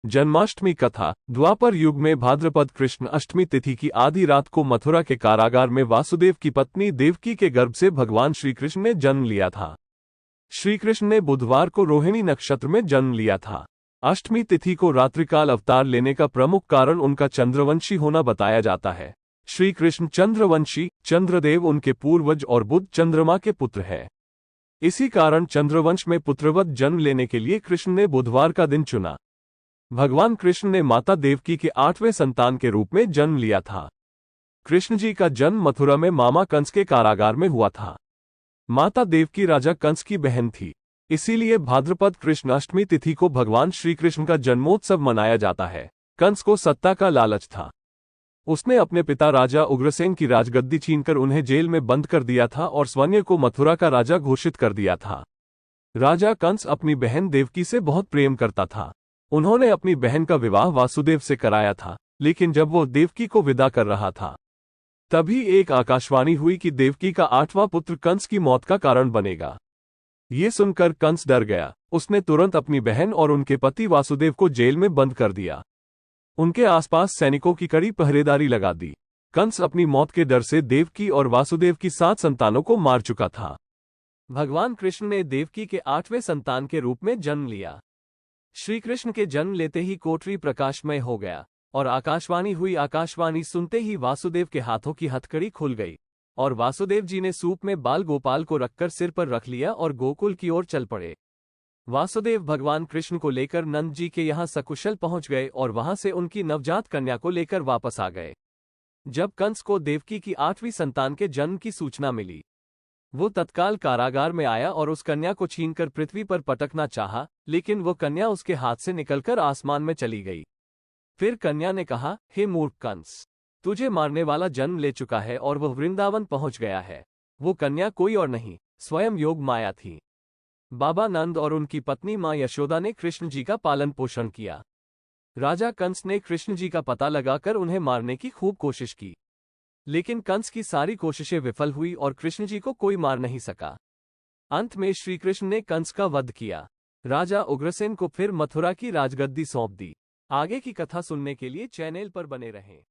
जन्माष्टमी कथा। द्वापर युग में भाद्रपद कृष्ण अष्टमी तिथि की आधी रात को मथुरा के कारागार में वासुदेव की पत्नी देवकी के गर्भ से भगवान श्रीकृष्ण ने जन्म लिया था। श्रीकृष्ण ने बुधवार को रोहिणी नक्षत्र में जन्म लिया था। अष्टमी तिथि को रात्रिकाल अवतार लेने का प्रमुख कारण उनका चंद्रवंशी होना बताया जाता है। श्रीकृष्ण चंद्रवंशी, चंद्रदेव उनके पूर्वज और बुध चंद्रमा के पुत्र है। इसी कारण चंद्रवंश में पुत्रवत जन्म लेने के लिए कृष्ण ने बुधवार का दिन चुना। भगवान कृष्ण ने माता देवकी के 8वें संतान के रूप में जन्म लिया था। कृष्ण जी का जन्म मथुरा में मामा कंस के कारागार में हुआ था। माता देवकी राजा कंस की बहन थी, इसीलिए भाद्रपद कृष्ण अष्टमी तिथि को भगवान श्री कृष्ण का जन्मोत्सव मनाया जाता है। कंस को सत्ता का लालच था। उसने अपने पिता राजा उग्रसेन की राजगद्दी छीनकर उन्हें जेल में बंद कर दिया था और स्वयं को मथुरा का राजा घोषित कर दिया था। राजा कंस अपनी बहन देवकी से बहुत प्रेम करता था। उन्होंने अपनी बहन का विवाह वासुदेव से कराया था, लेकिन जब वो देवकी को विदा कर रहा था, तभी एक आकाशवाणी हुई कि देवकी का 8वां पुत्र कंस की मौत का कारण बनेगा। ये सुनकर कंस डर गया। उसने तुरंत अपनी बहन और उनके पति वासुदेव को जेल में बंद कर दिया। उनके आसपास सैनिकों की कड़ी पहरेदारी लगा दी। कंस अपनी मौत के डर से देवकी और वासुदेव की 7 संतानों को मार चुका था। भगवान कृष्ण ने देवकी के 8वें संतान के रूप में जन्म लिया। श्री कृष्ण के जन्म लेते ही कोठरी प्रकाशमय हो गया और आकाशवाणी हुई। आकाशवाणी सुनते ही वासुदेव के हाथों की हथकड़ी खुल गई और वासुदेव जी ने सूप में बाल गोपाल को रखकर सिर पर रख लिया और गोकुल की ओर चल पड़े। वासुदेव भगवान कृष्ण को लेकर नंद जी के यहाँ सकुशल पहुंच गए और वहां से उनकी नवजात कन्या को लेकर वापस आ गए। जब कंस को देवकी की 8वीं संतान के जन्म की सूचना मिली, वो तत्काल कारागार में आया और उस कन्या को छीनकर पृथ्वी पर पटकना चाहा, लेकिन वो कन्या उसके हाथ से निकलकर आसमान में चली गई। फिर कन्या ने कहा, हे मूर्ख कंस, तुझे मारने वाला जन्म ले चुका है और वह वृंदावन पहुंच गया है। वो कन्या कोई और नहीं, स्वयं योग माया थी। बाबा नंद और उनकी पत्नी मां यशोदा ने कृष्ण जी का पालन पोषण किया। राजा कंस ने कृष्ण जी का पता लगाकर उन्हें मारने की खूब कोशिश की, लेकिन कंस की सारी कोशिशें विफल हुई और कृष्ण जी को कोई मार नहीं सका। अंत में श्री कृष्ण ने कंस का वध किया। राजा उग्रसेन को फिर मथुरा की राजगद्दी सौंप दी। आगे की कथा सुनने के लिए चैनल पर बने रहें।